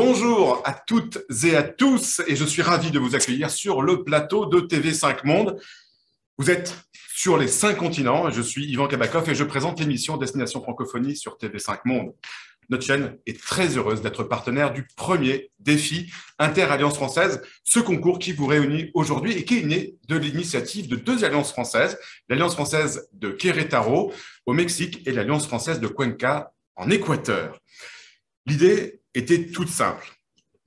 Bonjour à toutes et à tous, et je suis ravi de vous accueillir sur le plateau de TV5 Monde. Vous êtes sur les 5 continents, je suis Yvan Kabakov et je présente l'émission Destination Francophonie sur TV5 Monde. Notre chaîne est très heureuse d'être partenaire du premier défi Inter-Alliance Française, ce concours qui vous réunit aujourd'hui et qui est né de l'initiative de 2 alliances françaises, l'Alliance française de Querétaro au Mexique et l'Alliance française de Cuenca en Équateur. L'idée était toute simple.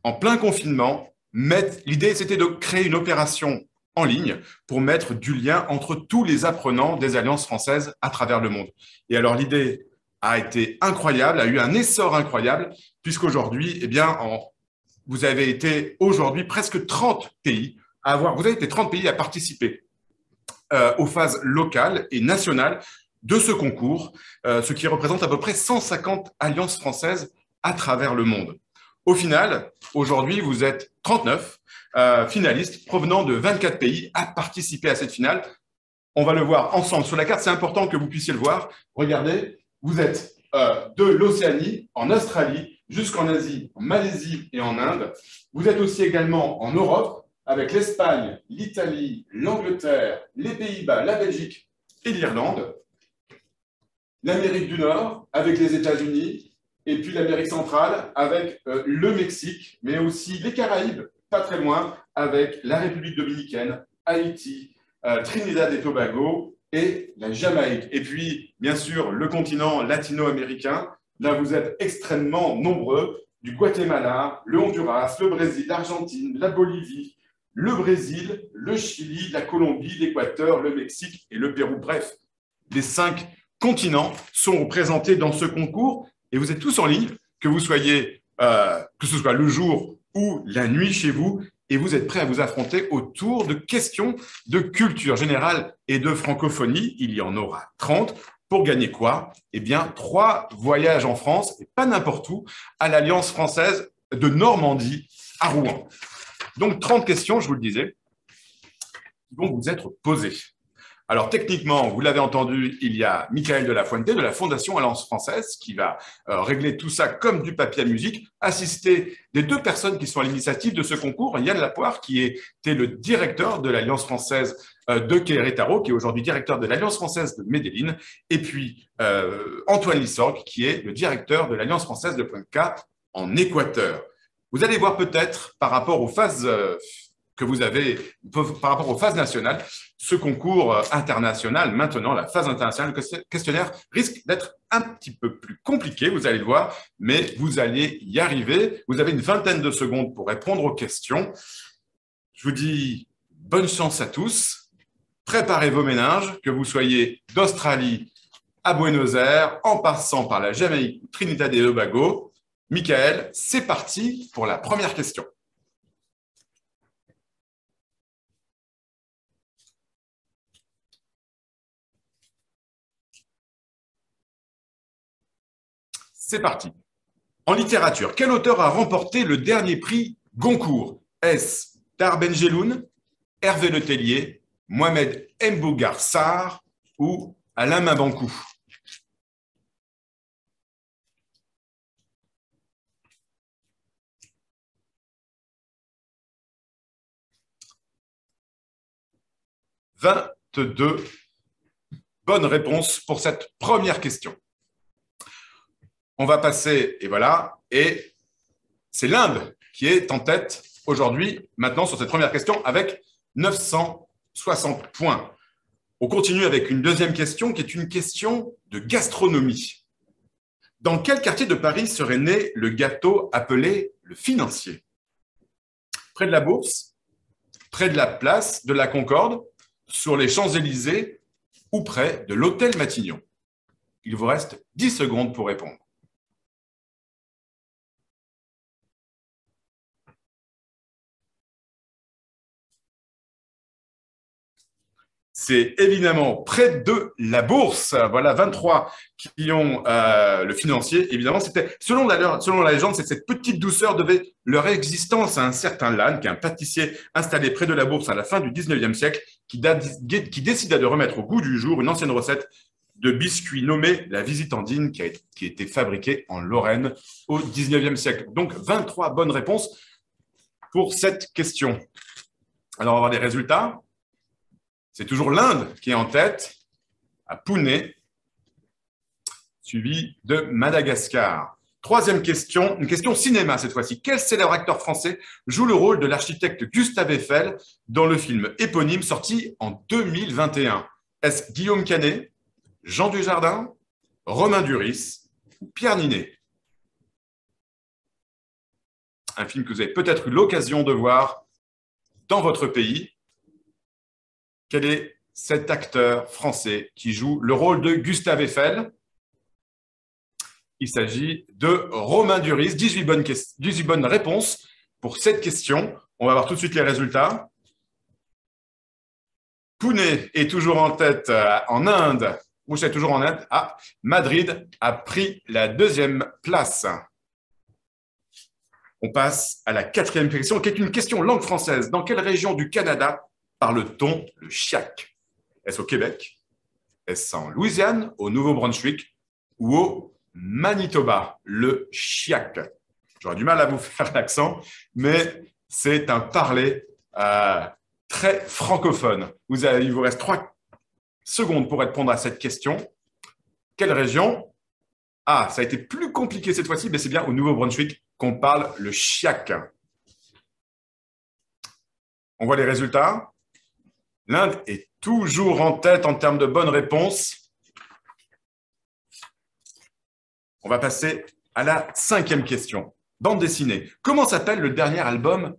En plein confinement, l'idée c'était de créer une opération en ligne pour mettre du lien entre tous les apprenants des alliances françaises à travers le monde. Et alors l'idée a été incroyable, a eu un essor incroyable, puisqu'aujourd'hui, vous avez été aujourd'hui presque 30 pays vous avez été 30 pays à participer aux phases locales et nationales de ce concours, ce qui représente à peu près 150 alliances françaises à travers le monde. Au final, aujourd'hui, vous êtes 39 finalistes provenant de 24 pays à participer à cette finale. On va le voir ensemble sur la carte, c'est important que vous puissiez le voir. Regardez, vous êtes de l'Océanie, en Australie, jusqu'en Asie, en Malaisie et en Inde. Vous êtes aussi également en Europe, avec l'Espagne, l'Italie, l'Angleterre, les Pays-Bas, la Belgique et l'Irlande. L'Amérique du Nord, avec les États-Unis, et puis l'Amérique centrale, avec le Mexique, mais aussi les Caraïbes, pas très loin, avec la République dominicaine, Haïti, Trinidad et Tobago, et la Jamaïque. Et puis, bien sûr, le continent latino-américain. Là, vous êtes extrêmement nombreux, du Guatemala, le Honduras, le Brésil, l'Argentine, la Bolivie, le Brésil, le Chili, la Colombie, l'Équateur, le Mexique et le Pérou. Bref, les 5 continents sont représentés dans ce concours et vous êtes tous en ligne, que ce soit le jour ou la nuit chez vous, et vous êtes prêts à vous affronter autour de questions de culture générale et de francophonie. Il y en aura 30. Pour gagner quoi? Eh bien, 3 voyages en France, et pas n'importe où, à l'Alliance française de Normandie à Rouen. Donc, 30 questions, je vous le disais, qui vont vous être posées. Alors, techniquement, vous l'avez entendu, il y a Michael de la Fuente de la Fondation Alliance Française qui va régler tout ça comme du papier à musique, assisté des 2 personnes qui sont à l'initiative de ce concours, Yann Lapoire, qui était le directeur de l'Alliance Française de Querétaro, qui est aujourd'hui directeur de l'Alliance Française de Medellín, et puis Antoine Lissorgue, qui est le directeur de l'Alliance Française de Cuenca en Équateur. Vous allez voir peut-être, par rapport aux phases par rapport aux phases nationales, ce concours international, maintenant la phase internationale, le questionnaire risque d'être un petit peu plus compliqué, vous allez le voir, mais vous allez y arriver. Vous avez une vingtaine de secondes pour répondre aux questions. Je vous dis bonne chance à tous. Préparez vos méninges, que vous soyez d'Australie à Buenos Aires, en passant par la Jamaïque, Trinidad et Tobago. Michael, c'est parti pour la première question. C'est parti. En littérature, quel auteur a remporté le dernier prix Goncourt? Est-ce Tahar Ben Jelloun, Hervé Le Tellier, Mohamed Mbougar Sarr ou Alain Mabankou? « 22 bonnes réponses pour cette première question. On va passer, et voilà, et c'est l'Inde qui est en tête aujourd'hui, maintenant, sur cette première question, avec 960 points. On continue avec une deuxième question, qui est une question de gastronomie. Dans quel quartier de Paris serait né le gâteau appelé le Financier? Près de la Bourse, près de la place de la Concorde, sur les Champs-Élysées ou près de l'hôtel Matignon? Il vous reste 10 secondes pour répondre. C'est évidemment près de la Bourse. Voilà, 23 qui ont le Financier. Évidemment, c'était selon la légende, c'est cette petite douceur devait leur existence à un certain Lannes, qui est un pâtissier installé près de la Bourse à la fin du 19e siècle, qui décida de remettre au goût du jour une ancienne recette de biscuits nommé la Visitandine qui a été fabriquée en Lorraine au 19e siècle. Donc, 23 bonnes réponses pour cette question. Alors, on va voir les résultats. C'est toujours l'Inde qui est en tête, à Pune, suivi de Madagascar. Troisième question, une question cinéma cette fois-ci. Quel célèbre acteur français joue le rôle de l'architecte Gustave Eiffel dans le film éponyme sorti en 2021? Est-ce Guillaume Canet, Jean Dujardin, Romain Duris ou Pierre Ninet? Un film que vous avez peut-être eu l'occasion de voir dans votre pays. Quel est cet acteur français qui joue le rôle de Gustave Eiffel? Il s'agit de Romain Duris. 18 bonnes réponses pour cette question. On va voir tout de suite les résultats. Pune est toujours en tête en Inde. Vous êtes toujours en Inde. Ah, Madrid a pris la deuxième place. On passe à la quatrième question, qui est une question langue française. Dans quelle région du Canada parle-t-on le chiac? Est-ce au Québec? Est-ce en Louisiane, au Nouveau-Brunswick ou au Manitoba, le chiac? J'aurais du mal à vous faire l'accent, mais c'est un parler très francophone. Il vous reste 3 secondes pour répondre à cette question. Quelle région? Ah, ça a été plus compliqué cette fois-ci, mais c'est bien au Nouveau-Brunswick qu'on parle le chiac. On voit les résultats. L'Inde est toujours en tête en termes de bonnes réponses. On va passer à la 5e question. Bande dessinée. Comment s'appelle le dernier album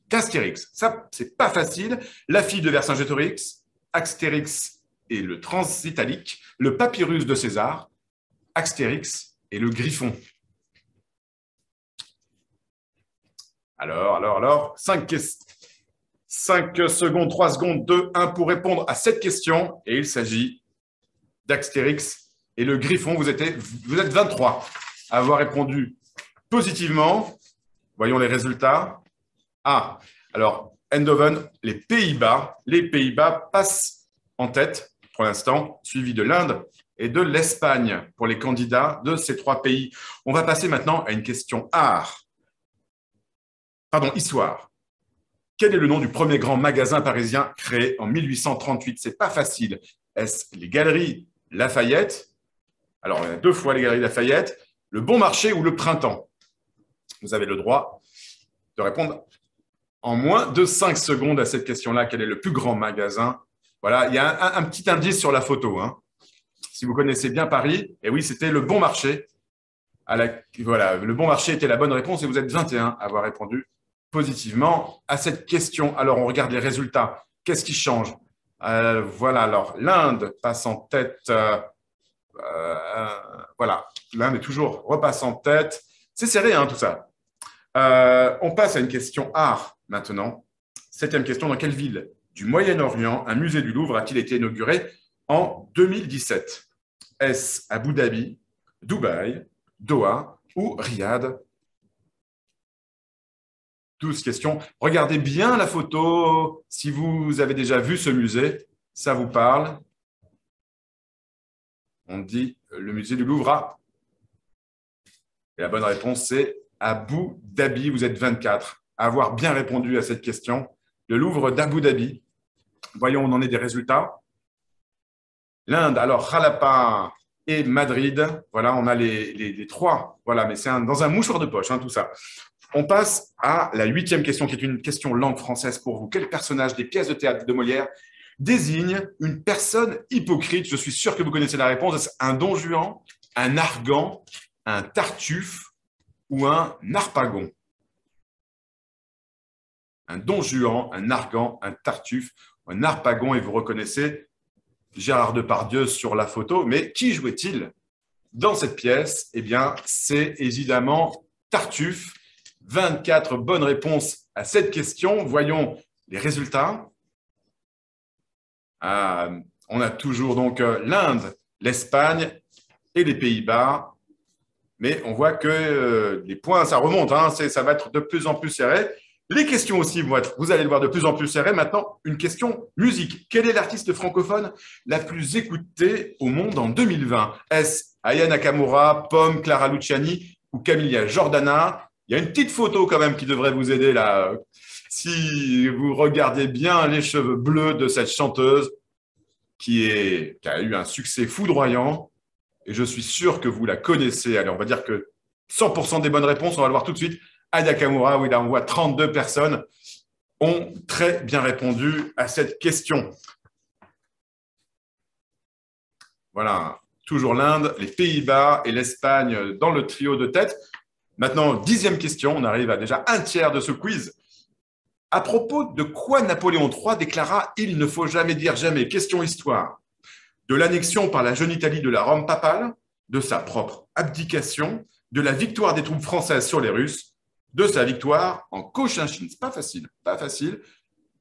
d'Astérix? Ça, c'est pas facile. La fille de Vercingétorix, Astérix et le Transitalique, le papyrus de César, Astérix et le Griffon. Alors, 5 secondes, 3 secondes, 2, 1 pour répondre à cette question. Et il s'agit d'Astérix et le Griffon. Vous êtes 23 à avoir répondu positivement. Voyons les résultats. Ah, alors, Eindhoven, les Pays-Bas. Les Pays-Bas passent en tête pour l'instant, suivi de l'Inde et de l'Espagne pour les candidats de ces 3 pays. On va passer maintenant à une question histoire. Quel est le nom du premier grand magasin parisien créé en 1838? C'est pas facile. Est-ce les Galeries Lafayette? Alors, il y a 2 fois les Galeries Lafayette, le Bon Marché ou le Printemps? Vous avez le droit de répondre en moins de 5 secondes à cette question-là. Quel est le plus grand magasin? Voilà, il y a un petit indice sur la photo. Si vous connaissez bien Paris, et oui, c'était le Bon Marché. Voilà, le Bon Marché était la bonne réponse et vous êtes 21 à avoir répondu positivement à cette question. Alors, on regarde les résultats. Qu'est-ce qui change? Voilà, alors, l'Inde passe en tête. Voilà, l'Inde est toujours repasse en tête. C'est serré, tout ça. On passe à une question art maintenant. 7e question. Dans quelle ville du Moyen-Orient un musée du Louvre a-t-il été inauguré en 2017? Est-ce Abu Dhabi, Dubaï, Doha ou Riyad? 12 questions. Regardez bien la photo. Si vous avez déjà vu ce musée, ça vous parle. On dit le musée du Louvre. Et la bonne réponse, c'est Abu Dhabi. Vous êtes 24 à avoir bien répondu à cette question. Le Louvre d'Abu Dhabi. Voyons, on en est des résultats. L'Inde, alors Jalapa et Madrid. Voilà, on a les 3. Voilà, mais c'est dans un mouchoir de poche, tout ça. On passe à la 8e question, qui est une question langue française pour vous. Quel personnage des pièces de théâtre de Molière désigne une personne hypocrite? Je suis sûr que vous connaissez la réponse. Un Don Juan, un Argan, un Tartuffe ou un Harpagon? Un Don Juan, un Argan, un Tartuffe, un Harpagon. Et vous reconnaissez Gérard Depardieu sur la photo. Mais qui jouait-il dans cette pièce? Eh bien, c'est évidemment Tartuffe. 24 bonnes réponses à cette question. Voyons les résultats. On a toujours donc l'Inde, l'Espagne et les Pays-Bas. Mais on voit que les points, ça remonte. Ça va être de plus en plus serré. Les questions aussi vont être, vous allez le voir, de plus en plus serrées. Maintenant, une question musique. Quel est l'artiste francophone la plus écoutée au monde en 2020? Est-ce Aya Nakamura, Pomme, Clara Luciani ou Camilla Jordana? Il y a une petite photo quand même qui devrait vous aider là. Si vous regardez bien les cheveux bleus de cette chanteuse qui a eu un succès foudroyant, et je suis sûr que vous la connaissez. Allez, on va dire que 100% des bonnes réponses, on va le voir tout de suite. Aya Nakamura, oui, là on voit 32 personnes ont très bien répondu à cette question. Voilà, toujours l'Inde, les Pays-Bas et l'Espagne dans le trio de tête. Maintenant, 10e question, on arrive à déjà un tiers de ce quiz. À propos de quoi Napoléon III déclara « Il ne faut jamais dire jamais ». Question histoire. De l'annexion par la jeune Italie de la Rome papale, de sa propre abdication, de la victoire des troupes françaises sur les Russes, de sa victoire en Cochinchine. C'est pas facile, pas facile.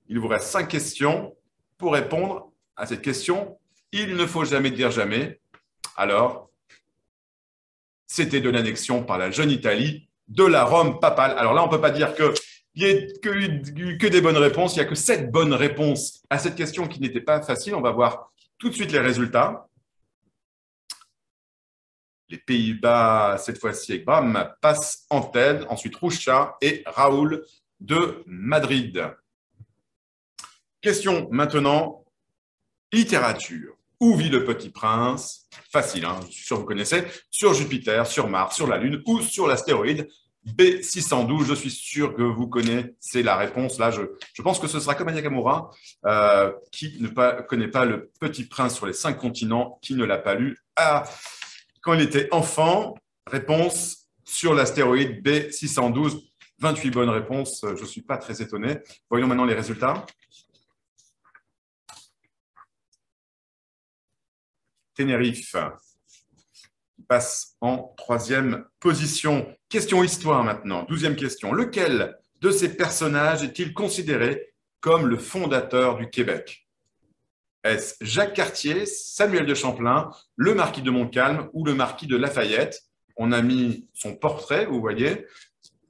Il vous reste 5 questions pour répondre à cette question. Il ne faut jamais dire jamais. Alors, c'était de l'annexion par la jeune Italie de la Rome papale. Alors là, on ne peut pas dire qu'il n'y ait que des bonnes réponses. Il n'y a que 7 bonnes réponses à cette question qui n'était pas facile. On va voir tout de suite les résultats. Les Pays-Bas, cette fois-ci avec Bram, passent en tête. Ensuite, Roucha et Raoul de Madrid. Question maintenant, littérature. Où vit le Petit Prince? Facile, hein, je suis sûr que vous connaissez. Sur Jupiter, sur Mars, sur la Lune ou sur l'astéroïde B612. Je suis sûr que vous connaissez la réponse. Là, je pense que ce sera comme Aya Nakamura, qui ne connaît pas le Petit Prince sur les 5 continents, qui ne l'a pas lu quand il était enfant. Réponse sur l'astéroïde B612. 28 bonnes réponses. Je ne suis pas très étonné. Voyons maintenant les résultats. Tenerife passe en 3e position. Question histoire maintenant, 12e question. Lequel de ces personnages est-il considéré comme le fondateur du Québec? Est-ce Jacques Cartier, Samuel de Champlain, le marquis de Montcalm ou le marquis de Lafayette? On a mis son portrait, vous voyez,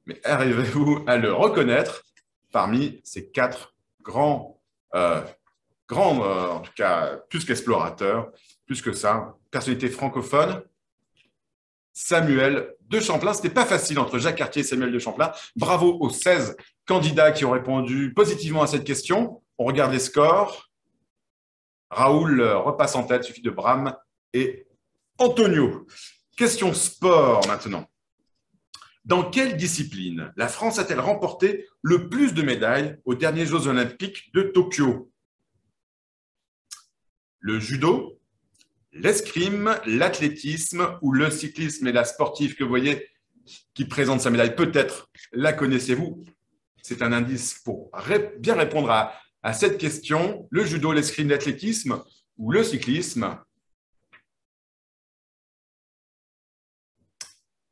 mais arrivez-vous à le reconnaître parmi ces 4 grands, en tout cas, plus qu'explorateurs, plus que ça, personnalité francophone? Samuel de Champlain. Ce n'était pas facile entre Jacques Cartier et Samuel de Champlain. Bravo aux 16 candidats qui ont répondu positivement à cette question. On regarde les scores. Raoul repasse en tête, il suffit de Bram et Antonio. Question sport maintenant. Dans quelle discipline la France a-t-elle remporté le plus de médailles aux derniers Jeux olympiques de Tokyo? Le judo, l'escrime, l'athlétisme ou le cyclisme? Et la sportive que vous voyez qui présente sa médaille, peut-être la connaissez-vous. C'est un indice pour bien répondre à cette question. Le judo, l'escrime, l'athlétisme ou le cyclisme?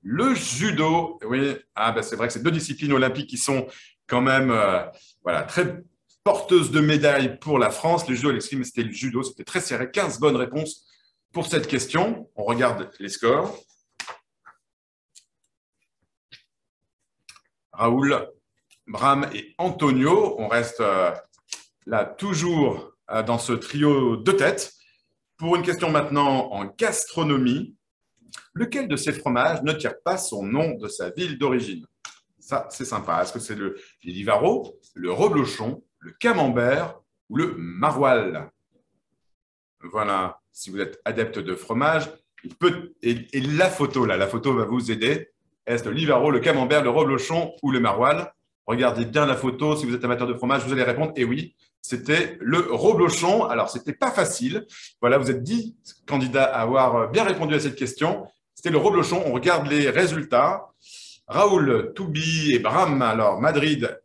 Le judo, oui, c'est vrai que c'est 2 disciplines olympiques qui sont quand même très porteuses de médailles pour la France. Le judo et l'escrime, c'était le judo, c'était très serré. 15 bonnes réponses pour cette question. On regarde les scores. Raoul, Bram et Antonio. On reste là toujours dans ce trio de tête. Pour une question maintenant en gastronomie, lequel de ces fromages ne tire pas son nom de sa ville d'origine? Ça, c'est sympa. Est-ce que c'est le Livaro, le reblochon, le camembert ou le maroilles? Voilà, si vous êtes adepte de fromage, et la photo va vous aider. Est-ce le Livaro, le camembert, le reblochon ou le maroilles? Regardez bien la photo. Si vous êtes amateur de fromage, vous allez répondre. Et oui, c'était le reblochon. Alors, ce n'était pas facile. Voilà, vous êtes 10 candidats à avoir bien répondu à cette question. C'était le reblochon. On regarde les résultats. Raoul, Toubi et Bram, alors Madrid,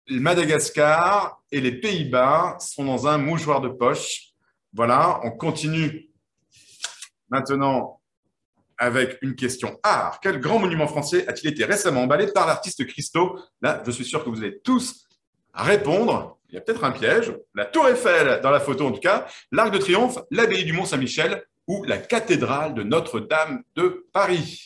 Madagascar et les Pays-Bas sont dans un mouchoir de poche. Voilà, on continue maintenant avec une question art. Quel grand monument français a-t-il été récemment emballé par l'artiste Christo? Là, je suis sûr que vous allez tous répondre. Il y a peut-être un piège. La Tour Eiffel, dans la photo en tout cas, l'Arc de Triomphe, l'abbaye du Mont-Saint-Michel ou la cathédrale de Notre-Dame de Paris.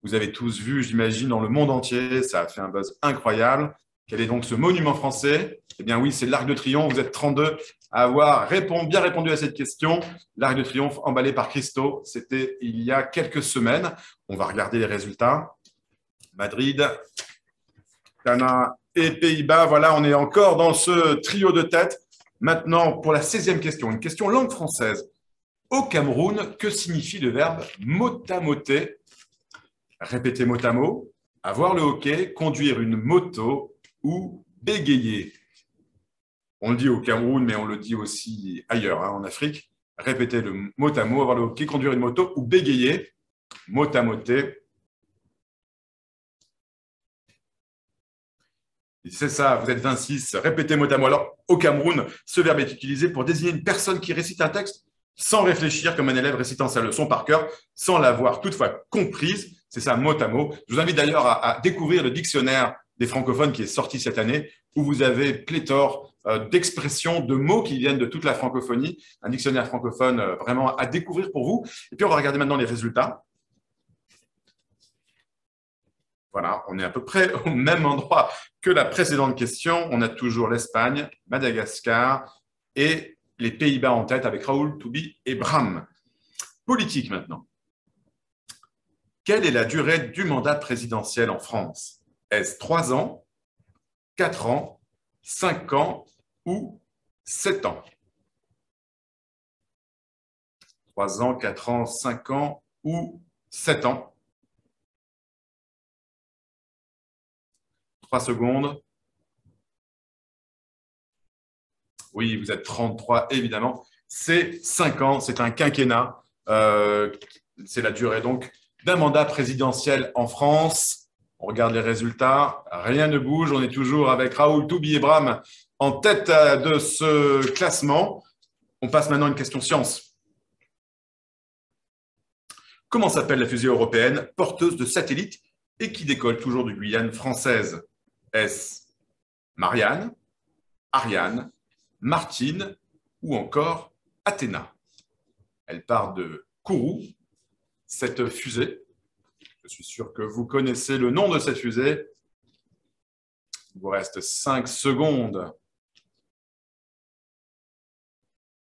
Vous avez tous vu, j'imagine, dans le monde entier, ça a fait un buzz incroyable. Quel est donc ce monument français? Eh bien oui, c'est l'Arc de Triomphe. Vous êtes 32 à avoir bien répondu à cette question. L'Arc de Triomphe emballé par Christo, c'était il y a quelques semaines. On va regarder les résultats. Madrid, Ghana et Pays-Bas. Voilà, on est encore dans ce trio de tête. Maintenant, pour la 16e question, une question langue française. Au Cameroun, que signifie le verbe motamoter? Répéter mot à mot, avoir le hockey, conduire une moto ou bégayer. On le dit au Cameroun, mais on le dit aussi ailleurs, en Afrique. Répéter le mot à mot, avoir le hockey, conduire une moto ou bégayer. Motamoter. C'est ça, vous êtes 26. Répétez mot à mot. Alors, au Cameroun, ce verbe est utilisé pour désigner une personne qui récite un texte sans réfléchir, comme un élève récitant sa leçon par cœur, sans l'avoir toutefois comprise. C'est ça, mot à mot. Je vous invite d'ailleurs à découvrir le dictionnaire des francophones qui est sorti cette année, où vous avez pléthore d'expressions, de mots qui viennent de toute la francophonie. Un dictionnaire francophone vraiment à découvrir pour vous. Et puis, on va regarder maintenant les résultats. Voilà, on est à peu près au même endroit que la précédente question. On a toujours l'Espagne, Madagascar et les Pays-Bas en tête avec Raoul, Toubi et Bram. Politique maintenant. Quelle est la durée du mandat présidentiel en France? Est-ce 3 ans, 4 ans, 5 ans ou 7 ans? 3 ans, 4 ans, 5 ans ou 7 ans? 3 secondes. Oui, vous êtes 33, évidemment. C'est 5 ans, c'est un quinquennat. C'est la durée donc d'un mandat présidentiel en France. On regarde les résultats, rien ne bouge. On est toujours avec Raoul, Toubi et Bram en tête de ce classement. On passe maintenant à une question science. Comment s'appelle la fusée européenne porteuse de satellites et qui décolle toujours de Guyane française? Est-ce Marianne, Ariane, Martine ou encore Athéna? Elle part de Kourou, cette fusée. Je suis sûr que vous connaissez le nom de cette fusée. Il vous reste 5 secondes.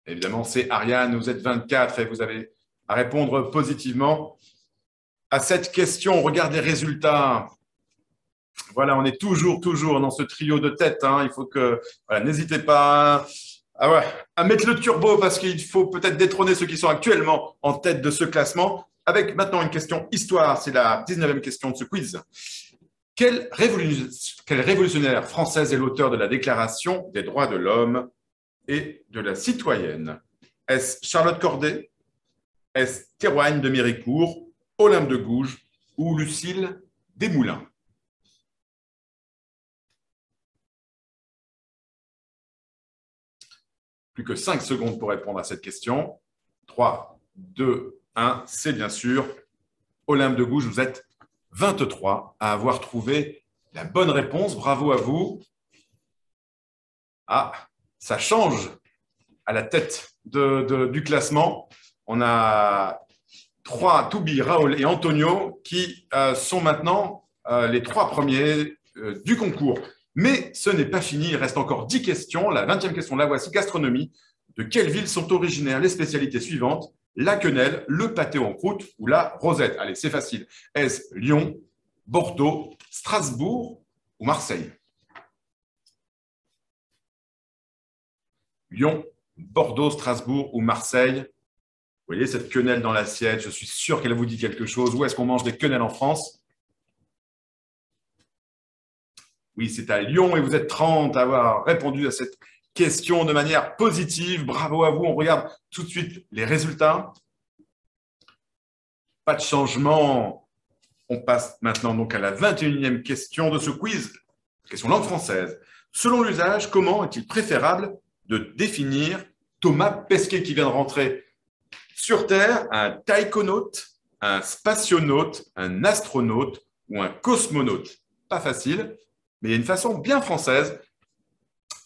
Évidemment, c'est Ariane. Vous êtes 24 et vous avez à répondre positivement à cette question. On regarde les résultats. Voilà, on est toujours dans ce trio de tête. Il faut que, voilà, n'hésitez pas à mettre le turbo parce qu'il faut peut-être détrôner ceux qui sont actuellement en tête de ce classement. Avec maintenant une question histoire, c'est la 19e question de ce quiz. Quel révolutionnaire française est l'auteur de la Déclaration des droits de l'homme et de la citoyenne? Est-ce Charlotte Corday? Est-ce Théroigne de Méricourt, Olympe de Gouges ou Lucile Desmoulins? Plus que 5 secondes pour répondre à cette question. 3, 2, 1, c'est bien sûr Olympe de Gouges. Vous êtes 23 à avoir trouvé la bonne réponse. Bravo à vous. Ah, ça change à la tête du classement. On a 3, Toubi, Raoul et Antonio, qui sont maintenant les 3 premiers du concours. Mais ce n'est pas fini, il reste encore 10 questions. La 20e question, la voici, gastronomie. De quelles villes sont originaires les spécialités suivantes? La quenelle, le pâté en croûte ou la rosette? Allez, c'est facile. Est-ce Lyon, Bordeaux, Strasbourg ou Marseille? Lyon, Bordeaux, Strasbourg ou Marseille? Vous voyez cette quenelle dans l'assiette, je suis sûr qu'elle vous dit quelque chose. Où est-ce qu'on mange des quenelles en France? Oui, c'est à Lyon et vous êtes 30 à avoir répondu à cette question de manière positive. Bravo à vous. On regarde tout de suite les résultats. Pas de changement. On passe maintenant donc à la 21e question de ce quiz. Question langue française. Selon l'usage, comment est-il préférable de définir Thomas Pesquet qui vient de rentrer sur Terre? Un taïkonaute, un spationaute, un astronaute ou un cosmonaute? Pas facile. Mais il y a une façon bien française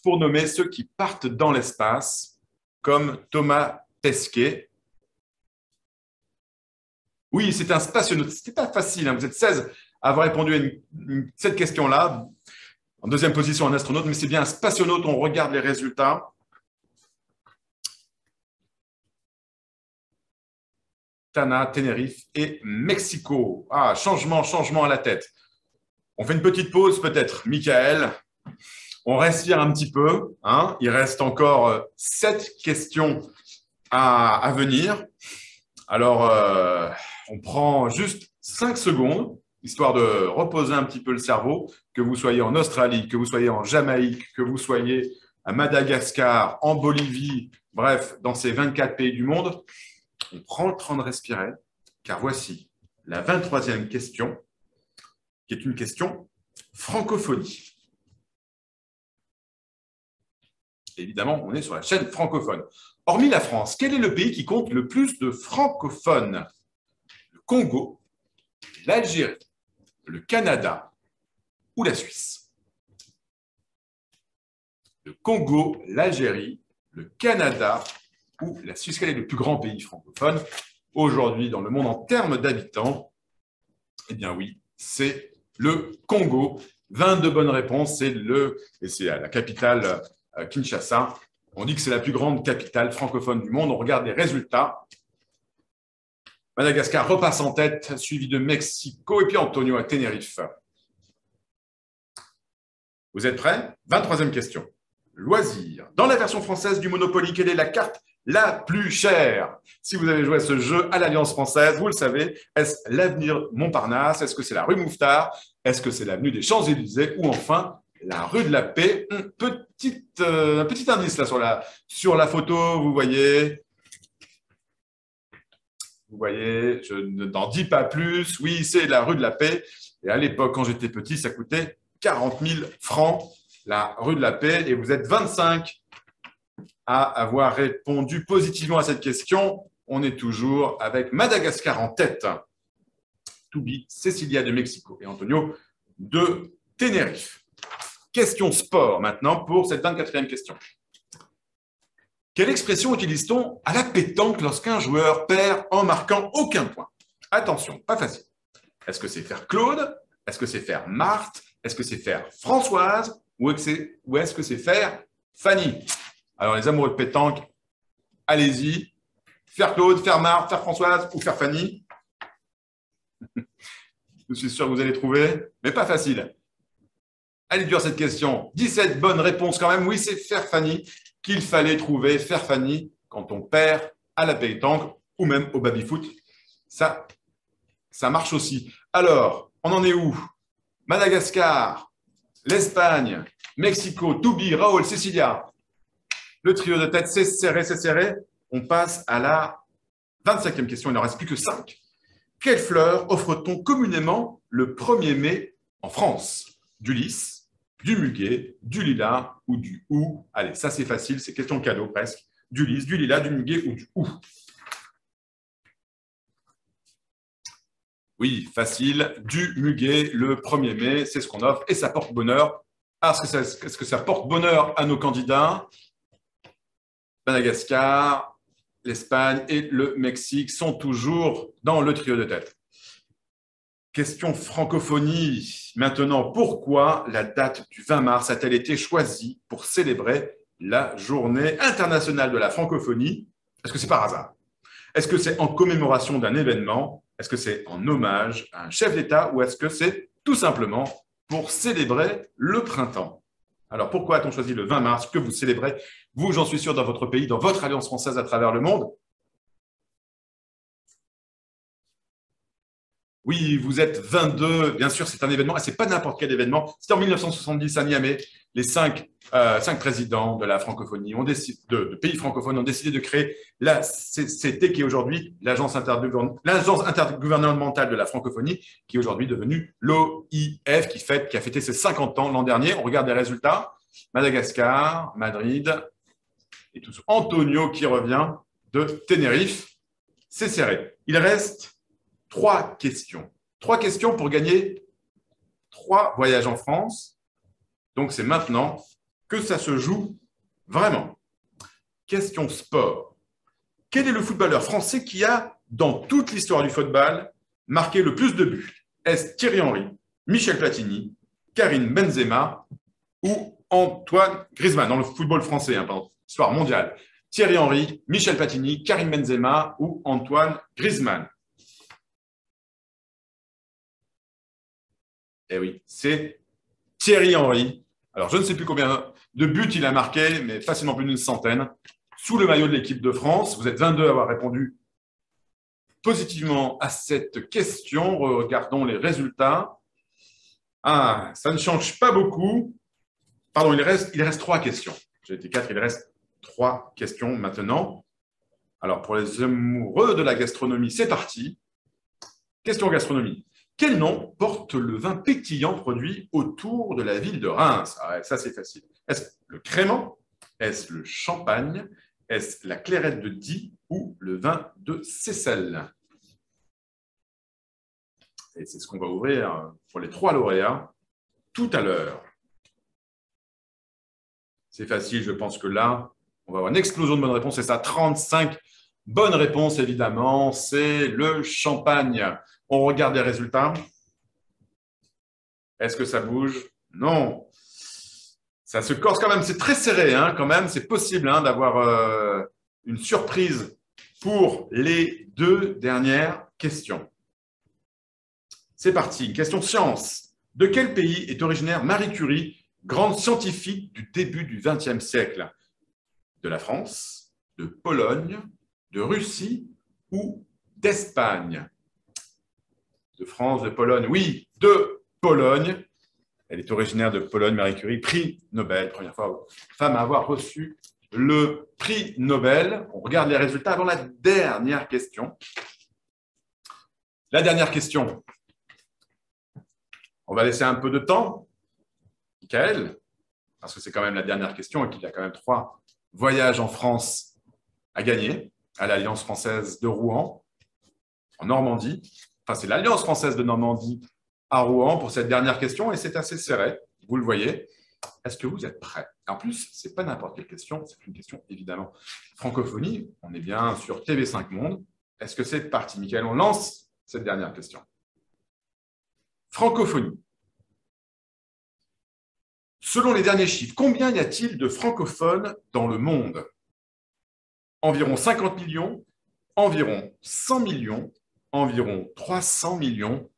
pour nommer ceux qui partent dans l'espace, comme Thomas Pesquet. Oui, c'était un spationaute. Ce n'était pas facile, hein. Vous êtes 16 à avoir répondu à cette question-là. En deuxième position, un astronaute, mais c'est bien un spationaute. On regarde les résultats. Tana, Tenerife et Mexico. Ah, changement à la tête. On fait une petite pause peut-être. Michael, on respire un petit peu. Hein. Il reste encore 7 questions à venir. Alors, on prend juste 5 secondes, histoire de reposer un petit peu le cerveau, que vous soyez en Australie, que vous soyez en Jamaïque, que vous soyez à Madagascar, en Bolivie, bref, dans ces 24 pays du monde. On prend le temps de respirer, car voici la 23e question, qui est une question francophonie. Évidemment, on est sur la chaîne francophone. Hormis la France, quel est le pays qui compte le plus de francophones? Le Congo, l'Algérie, le Canada ou la Suisse? Le Congo, l'Algérie, le Canada ou la Suisse? Quel est le plus grand pays francophone aujourd'hui dans le monde en termes d'habitants? Eh bien oui, c'est le Congo. 22 bonnes réponses, et c'est à la capitale Kinshasa. On dit que c'est la plus grande capitale francophone du monde. On regarde les résultats. Madagascar repasse en tête, suivi de Mexico et puis Antonio à Tenerife. Vous êtes prêts? 23e question. Loisirs. Dans la version française du Monopoly, quelle est la carte la plus chère? Si vous avez joué à ce jeu à l'Alliance française, vous le savez, est-ce l'avenue Montparnasse? Est-ce que c'est la rue Mouffetard? Est-ce que c'est l'avenue des Champs-Élysées? Ou enfin, la rue de la Paix? Un petit indice là sur la photo, vous voyez. Vous voyez, je n'en dis pas plus. Oui, c'est la rue de la Paix. Et à l'époque, quand j'étais petit, ça coûtait 40 000 francs, la rue de la Paix. Et vous êtes 25 à avoir répondu positivement à cette question. On est toujours avec Madagascar en tête. Toubi, Cecilia de Mexico et Antonio de Tenerife. Question sport maintenant pour cette 24e question. Quelle expression utilise-t-on à la pétanque lorsqu'un joueur perd en marquant aucun point? Attention, pas facile. Est-ce que c'est faire Claude? Est-ce que c'est faire Marthe? Est-ce que c'est faire Françoise? Ou est-ce que c'est faire Fanny? Alors, les amoureux de pétanque, allez-y. Faire Claude, faire Marthe, faire Françoise ou faire Fanny? Je suis sûr que vous allez trouver, mais pas facile. Elle est dure cette question. 17 bonnes réponses quand même. Oui, c'est faire Fanny qu'il fallait trouver. Faire Fanny quand on perd à la pétanque ou même au baby-foot. Ça marche aussi. Alors, on en est où? Madagascar, l'Espagne, Mexico, Toubi, Raoul, Cecilia. Le trio de tête, c'est serré, c'est serré. On passe à la 25e question. Il n'en reste plus que 5. Quelle fleur offre-t-on communément le 1er mai en France? Du lys, du muguet, du lilas ou du hou? Allez, ça c'est facile, c'est question cadeau presque. Du lys, du lilas, du muguet ou du hou? Oui, facile, du muguet le 1er mai, c'est ce qu'on offre et ça porte bonheur. Est-ce que ça porte bonheur à nos candidats? Madagascar, l'Espagne et le Mexique sont toujours dans le trio de tête. Question francophonie. Maintenant, pourquoi la date du 20 mars a-t-elle été choisie pour célébrer la journée internationale de la francophonie? Est-ce que c'est par hasard? Est-ce que c'est en commémoration d'un événement? Est-ce que c'est en hommage à un chef d'État? Ou est-ce que c'est tout simplement pour célébrer le printemps? Alors, pourquoi a-t-on choisi le 20 mars que vous célébrez, vous, j'en suis sûr, dans votre pays, dans votre Alliance française à travers le monde? Oui, vous êtes 22. Bien sûr, c'est un événement. Et ce n'est pas n'importe quel événement. C'était en 1970 à Niamey. Les cinq présidents de la francophonie, de pays francophones, ont décidé de créer la CCT, qui est aujourd'hui l'Agence intergouvernementale de la francophonie, qui est aujourd'hui devenue l'OIF, qui a fêté ses 50 ans l'an dernier. On regarde les résultats. Madagascar, Madrid, et tout ça. Antonio qui revient de Tenerife. C'est serré. Il reste 3 questions. 3 questions pour gagner 3 voyages en France. Donc, c'est maintenant que ça se joue vraiment. Question sport. Quel est le footballeur français qui a dans toute l'histoire du football, marqué le plus de buts? Est-ce Thierry Henry, Michel Platini, Karim Benzema ou Antoine Griezmann? Dans le football français, pardon, histoire mondiale. Thierry Henry, Michel Platini, Karim Benzema ou Antoine Griezmann? Eh oui, c'est Thierry Henry. Alors, je ne sais plus combien de buts il a marqué, mais facilement plus d'une centaine, sous le maillot de l'équipe de France. Vous êtes 22 à avoir répondu positivement à cette question. Regardons les résultats. Ah, ça ne change pas beaucoup. Pardon, il reste 3 questions. J'ai été 4, il reste 3 questions maintenant. Alors, pour les amoureux de la gastronomie, c'est parti. Question gastronomie. Quel nom porte le vin pétillant produit autour de la ville de Reims? Ah, ça, c'est facile. Est-ce le crément? Est-ce le champagne? Est-ce la clairette de Die ou le vin de Seyssel? Et c'est ce qu'on va ouvrir pour les 3 lauréats tout à l'heure. C'est facile, je pense que là, on va avoir une explosion de bonnes réponses. C'est ça, 35 bonnes réponses, évidemment. C'est le champagne. On regarde les résultats. Est-ce que ça bouge? Non. Ça se corse quand même. C'est très serré, quand même. C'est possible d'avoir une surprise pour les 2 dernières questions. C'est parti. Question science. De quel pays est originaire Marie Curie, grande scientifique du début du XXe siècle? De la France, de Pologne, de Russie ou d'Espagne? De France, de Pologne, oui, de Pologne. Elle est originaire de Pologne, Marie Curie, prix Nobel, première femme à avoir reçu le prix Nobel. On regarde les résultats avant la dernière question. La dernière question. On va laisser un peu de temps. Michael, parce que c'est quand même la dernière question et qu'il y a quand même 3 voyages en France à gagner à l'Alliance française de Rouen, en Normandie. Enfin, c'est l'Alliance française de Normandie à Rouen pour cette dernière question et c'est assez serré, vous le voyez. Est-ce que vous êtes prêts? En plus, ce n'est pas n'importe quelle question, c'est une question évidemment francophonie. On est bien sur TV5 Monde. Est-ce que c'est parti, Michael? On lance cette dernière question. Francophonie. Selon les derniers chiffres, combien y a-t-il de francophones dans le monde? Environ 50 millions, environ 100 millions, environ 300 millions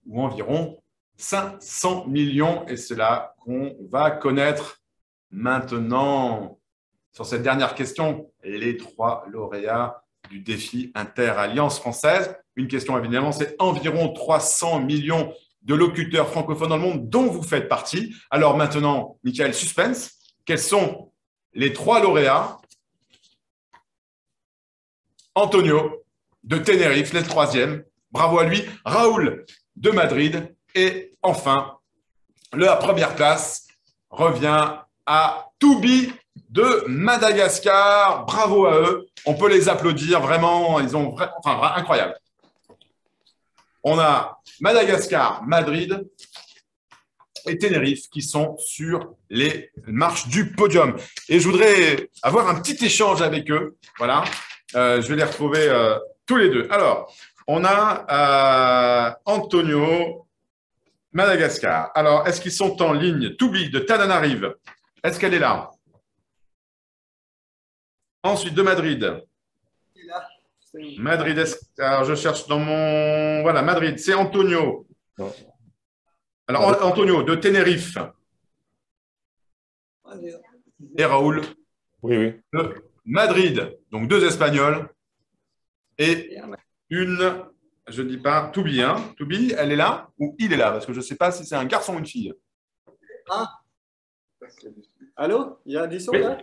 ou environ 500 millions. Et c'est là qu'on va connaître maintenant, sur cette dernière question, les 3 lauréats du défi Inter-Alliance française. Une question évidemment, c'est environ 300 millions de locuteurs francophones dans le monde dont vous faites partie. Alors maintenant, Michael, suspense. Quels sont les 3 lauréats? Antonio de Tenerife, le 3e. Bravo à lui. Raoul de Madrid. Et enfin, la première place revient à Toubi de Madagascar. Bravo à eux. On peut les applaudir. Vraiment, ils ont incroyable. On a Madagascar, Madrid et Tenerife qui sont sur les marches du podium. Et je voudrais avoir un petit échange avec eux. Voilà. Je vais les retrouver tous les 2. Alors, on a Antonio, Madagascar. Alors, est-ce qu'ils sont en ligne? Toubi de Tananarive. Est-ce qu'elle est là? Ensuite, de Madrid. Madrid, alors je cherche dans mon… Voilà, Madrid, c'est Antonio. Alors, Antonio, de Tenerife. Et Raoul. Oui. De Madrid. Donc, 2 Espagnols. Et une, je ne dis pas, Toubi. Toubi, elle est là ou il est là? Parce que je ne sais pas si c'est un garçon ou une fille. Ah. Allô? Il y a du son là?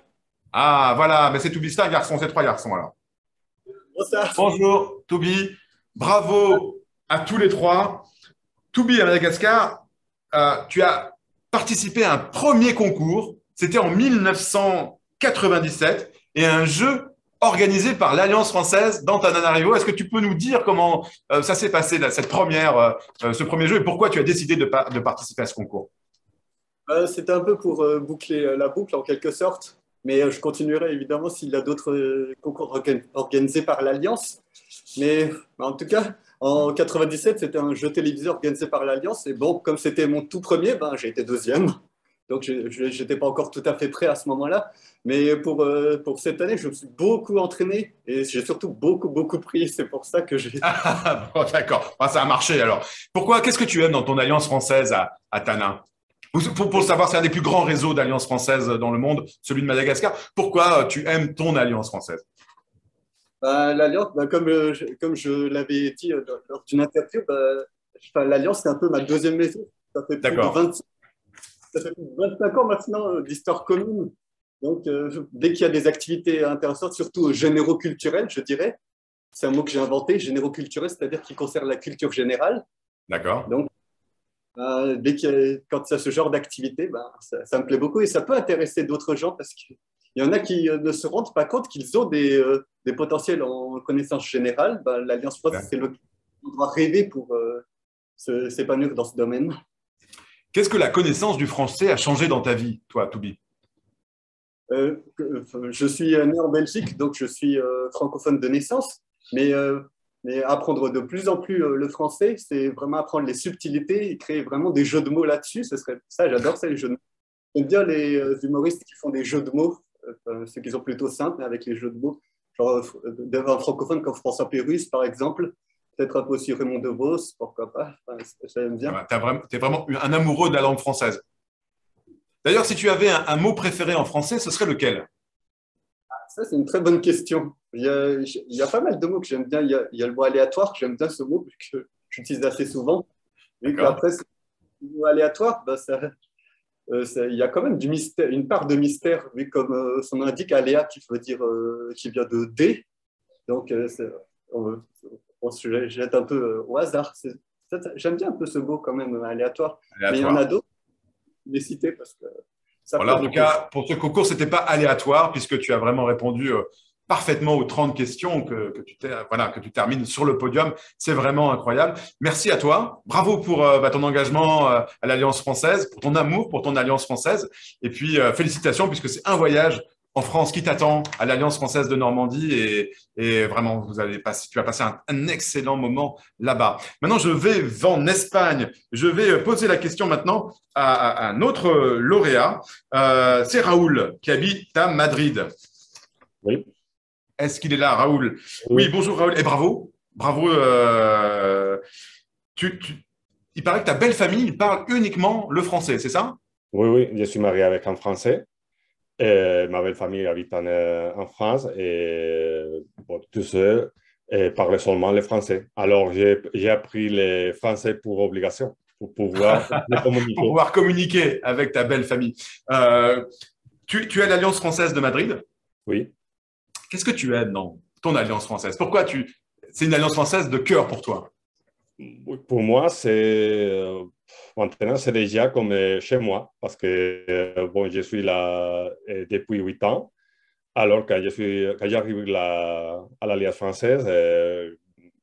Ah, voilà, mais c'est Toubi, c'est un garçon, c'est 3 garçons alors. Bonjour, Toubi. Bravo à tous les 3. Toubi à Madagascar, tu as participé à un premier concours. C'était en 1997 et un jeu organisé par l'Alliance française d'Antananarivo. Est-ce que tu peux nous dire comment ça s'est passé, ce premier jeu, et pourquoi tu as décidé de participer à ce concours? C'était un peu pour boucler la boucle en quelque sorte. Mais je continuerai évidemment s'il y a d'autres concours organisés par l'Alliance. Mais en tout cas, en 97, c'était un jeu télévisé organisé par l'Alliance. Et bon, comme c'était mon tout premier, ben, j'ai été deuxième. Donc, je n'étais pas encore tout à fait prêt à ce moment-là. Mais pour cette année, je me suis beaucoup entraîné et j'ai surtout beaucoup pris. C'est pour ça que j'ai… Ah, bon, d'accord. Ah, ça a marché alors. Pourquoi? Qu'est-ce que tu aimes dans ton alliance française à Tana? Pour le savoir, c'est un des plus grands réseaux d'alliances françaises dans le monde, celui de Madagascar. Pourquoi tu aimes ton alliance française? Ben, l'Alliance, ben, comme je l'avais dit lors d'une interview, ben, enfin, l'Alliance, c'est un peu ma deuxième maison. Ça fait plus de D'accord. 25, ça fait plus de 25 ans maintenant d'histoire commune. Donc, dès qu'il y a des activités intéressantes, surtout généro-culturelles, je dirais, c'est un mot que j'ai inventé, généro-culturel, c'est-à-dire qui concerne la culture générale. D'accord. Donc, quand il y a ce genre d'activité, ben, ça me plaît beaucoup et ça peut intéresser d'autres gens parce qu'il y en a qui ne se rendent pas compte qu'ils ont des potentiels en connaissance générale. Ben, l'Alliance France, c'est le on doit rêver pour s'épanouir dans ce domaine. Qu'est-ce que la connaissance du français a changé dans ta vie, toi, Toubi? Je suis né en Belgique, donc je suis francophone de naissance, mais apprendre de plus en plus le français, c'est vraiment apprendre les subtilités et créer vraiment des jeux de mots là-dessus. Ce serait ça, j'adore ça, les jeux de mots. J'aime bien les humoristes qui font des jeux de mots, ceux qui sont plutôt simples mais avec les jeux de mots. Genre un francophone comme François Pérusse, par exemple, peut-être un peu aussi Raymond DeVos, pourquoi pas. Enfin, j'aime bien. Tu es vraiment un amoureux de la langue française. D'ailleurs, si tu avais un mot préféré en français, ce serait lequel? Ça, c'est une très bonne question. Il y a pas mal de mots que j'aime bien. Il y a le mot aléatoire, j'aime bien ce mot que j'utilise assez souvent. Vu D'accord. qu'après, le mot aléatoire, bah, il y a quand même du mystère, une part de mystère, vu comme son nom indique, aléa qui veut dire qui vient de D. Donc, on se jette un peu au hasard. J'aime bien un peu ce mot quand même aléatoire. Mais il y en a Aléatoire. d'autres, les citer parce que ça Voilà, plaît en tout beaucoup. cas, pour ce concours, ce n'était pas aléatoire puisque tu as vraiment répondu parfaitement aux 30 questions voilà, que tu termines sur le podium. C'est vraiment incroyable. Merci à toi. Bravo pour ton engagement à l'Alliance française, pour ton amour pour ton Alliance française. Et puis, félicitations puisque c'est un voyage en France qui t'attend à l'Alliance française de Normandie et vraiment, tu vas passer un excellent moment là-bas. Maintenant, je vais en Espagne. Je vais poser la question maintenant à un autre lauréat. C'est Raoul qui habite à Madrid. Oui, Est-ce qu'il est là, Raoul? Oui, oui, bonjour Raoul. Et bravo. Bravo. Tu, tu- il paraît que ta belle famille parle uniquement le français, c'est ça? oui, oui, je suis marié avec un Français. Ma belle famille habite en France et bon, tout seul et parle seulement le français. Alors, j'ai appris le français pour obligation, pour pouvoir le Pour communiquer. pouvoir communiquer avec ta belle famille. Euh, tu es à l'Alliance française de Madrid. Oui. Qu'est-ce que tu aimes dans ton Alliance française? Pourquoi c'est une Alliance française de cœur pour toi? Oui, pour moi, maintenant, c'est déjà comme chez moi parce que bon, je suis là depuis 8 ans. Alors, quand j'arrive à l'Alliance française,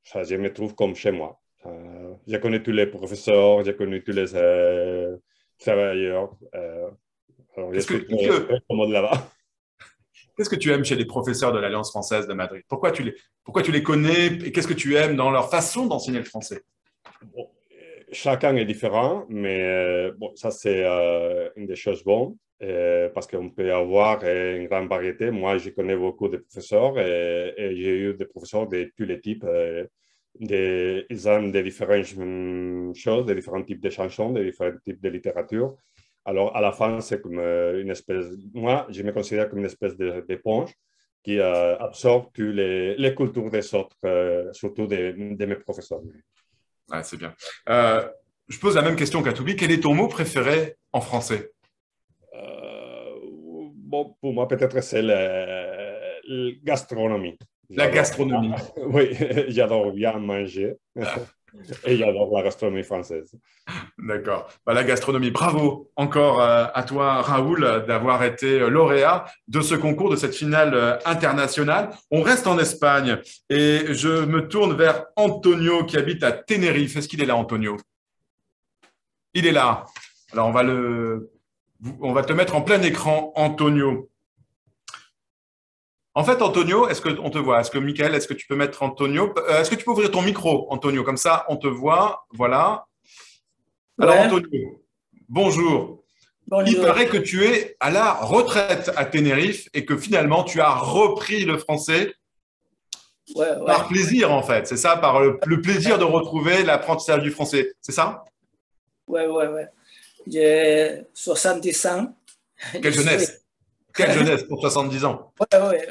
ça, je me trouve comme chez moi. Je connais tous les professeurs, je connais tous les travailleurs. Alors, je Qu'est-ce que, suis qu'est-ce très, que, très commode là-bas. qu'est-ce que tu aimes chez les professeurs de l'Alliance française de Madrid? Pourquoi tu les connais et qu'est-ce que tu aimes dans leur façon d'enseigner le français? Bon, chacun est différent, mais bon, ça, c'est une des choses bonnes. Parce qu'on peut avoir une grande variété. Moi, je connais beaucoup de professeurs et j'ai eu des professeurs de tous les types. Ils ont des différentes choses, des différents types de chansons, des différents types de littérature. Alors, à la fin, c'est comme une espèce… Moi, je me considère comme une espèce d'éponge qui absorbe toutes les cultures des autres, surtout de mes professeurs. Ouais, c'est bien. Euh, je pose la même question qu'à Toubi. Quel est ton mot préféré en français? Euh, bon, pour moi, peut-être c'est la gastronomie. La J'adore. gastronomie. Oui, j'adore bien manger et j'adore la gastronomie française. D'accord. Bah, la gastronomie. Bravo encore à toi, Raoul, d'avoir été lauréat de ce concours, de cette finale internationale. On reste en Espagne et je me tourne vers Antonio qui habite à Tenerife. Est-ce qu'il est là, Antonio? Il est là. Alors, on va te mettre en plein écran, Antonio. En fait, Antonio, est-ce qu'on te voit? Est-ce que Michael, est-ce que tu peux mettre Antonio? Est-ce que tu peux ouvrir ton micro, Antonio? Comme ça, on te voit. Voilà. Alors, Ouais, Antonio, bonjour. Il bonjour. paraît que tu es à la retraite à Tenerife et que finalement, tu as repris le français Ouais, ouais, par plaisir, en fait. C'est ça, par le plaisir de retrouver l'apprentissage du français. C'est ça? ouais. J'ai 70 ans. Je Quelle suis. jeunesse! Quelle jeunesse pour 70 ans! Ouais.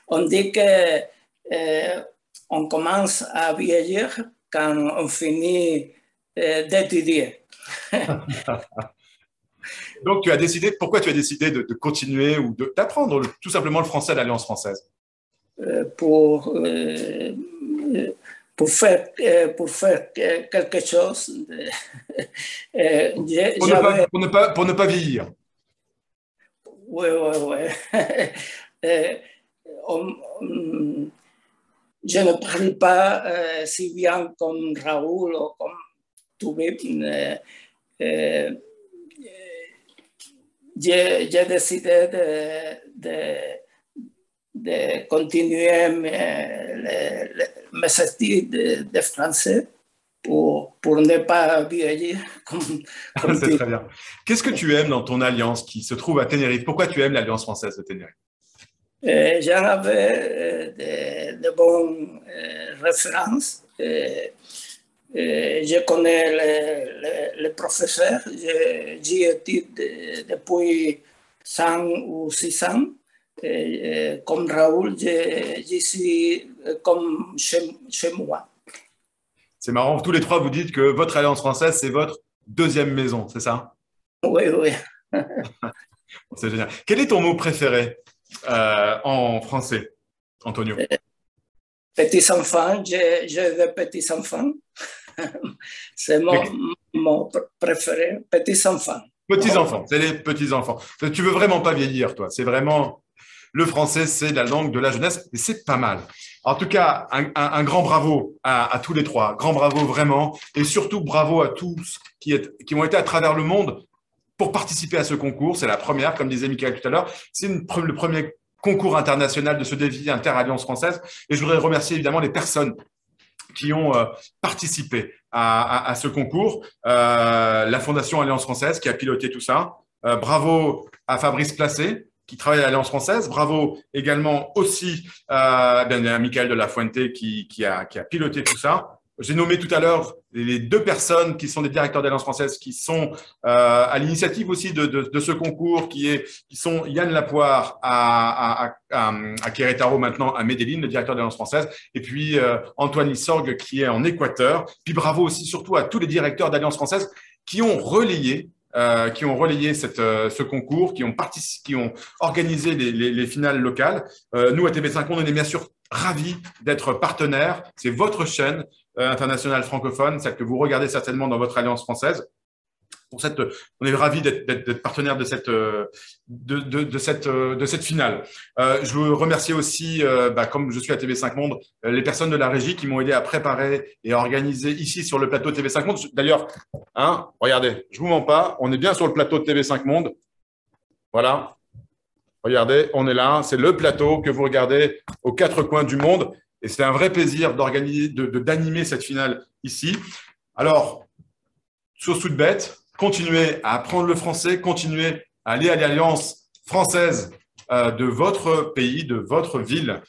On dit que on commence à vieillir quand on finit d'étudier. Donc, pourquoi tu as décidé de continuer ou d'apprendre tout simplement le français à l'Alliance française? Euh, pour, euh, pour faire quelque chose. J'avais. Pour ne pas vieillir. Ouais. Euh, on- on- je ne parle pas si bien comme Raoul ou comme Toubib. J'ai décidé de continuer mes études de français pour ne pas vieillir comme C'est tu. très bien. Qu'est-ce que tu aimes dans ton alliance qui se trouve à Tenerife? Pourquoi tu aimes l'Alliance française de Tenerife? J'en avais de bonnes références. Je connais les professeurs. J'y étude depuis 5 ou 6 ans. Comme Raoul, j'y suis comme chez moi. C'est marrant, tous les trois vous dites que votre Alliance française, c'est votre deuxième maison, c'est ça? Oui. C'est génial. Quel est ton mot préféré en français, Antonio? Petits enfants, j'ai des petits enfants. C'est mon mot préféré, petits enfants. Petits-enfants, c'est les petits-enfants. Tu veux vraiment pas vieillir, toi. C'est vraiment… Le français, c'est la langue de la jeunesse et c'est pas mal. En tout cas, un grand bravo à tous les trois. Grand bravo vraiment. Et surtout, bravo à tous qui ont été à travers le monde pour participer à ce concours. C'est la première, comme disait Michael tout à l'heure. C'est le premier concours international de ce défi Inter-Alliance française. Et je voudrais remercier évidemment les personnes qui ont participé à ce concours. La Fondation Alliance française qui a piloté tout ça. Bravo à Fabrice Placé qui travaille à l'Alliance française. Bravo également aussi à Michael de la Fuente qui a piloté tout ça. J'ai nommé tout à l'heure les deux personnes qui sont des directeurs d'Alliance française qui sont à l'initiative aussi de ce concours, qui sont Yann Lapoire à Querétaro maintenant, à Medellín, le directeur d'Alliance française, et puis Antoine Lissorgue qui est en Équateur. Puis bravo aussi surtout à tous les directeurs d'Alliance française qui ont relayé ce concours, qui ont organisé les finales locales. Nous, à TV5 Monde, on est bien sûr ravis d'être partenaires. C'est votre chaîne internationale francophone, celle que vous regardez certainement dans votre Alliance française. On est ravis d'être partenaire de cette finale. Je veux remercier aussi, comme je suis à TV5 Monde, les personnes de la régie qui m'ont aidé à préparer et à organiser ici sur le plateau de TV5 Monde. D'ailleurs, regardez, je vous mens pas, on est bien sur le plateau de TV5 Monde. Voilà, regardez, on est là. C'est le plateau que vous regardez aux quatre coins du monde. Et c'est un vrai plaisir d'animer cette finale ici. Alors, sur toute bête, continuez à apprendre le français, continuez à aller à l'Alliance française de votre pays, de votre ville.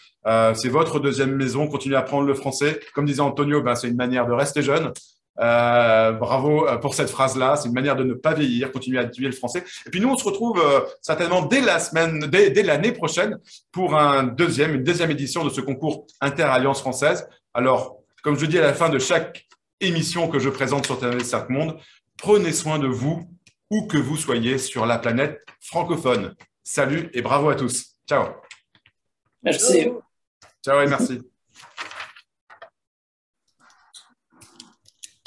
C'est votre deuxième maison, continuez à apprendre le français. Comme disait Antonio, c'est une manière de rester jeune. Bravo pour cette phrase-là, c'est une manière de ne pas vieillir, continuer à étudier le français. Et puis nous, on se retrouve certainement dès l'année prochaine pour une deuxième édition de ce concours Inter-Alliance française. Alors, comme je dis à la fin de chaque émission que je présente sur TV5 Monde, prenez soin de vous, où que vous soyez sur la planète francophone. Salut et bravo à tous. Ciao. Merci. Ciao et merci.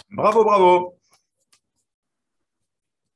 Bravo, bravo.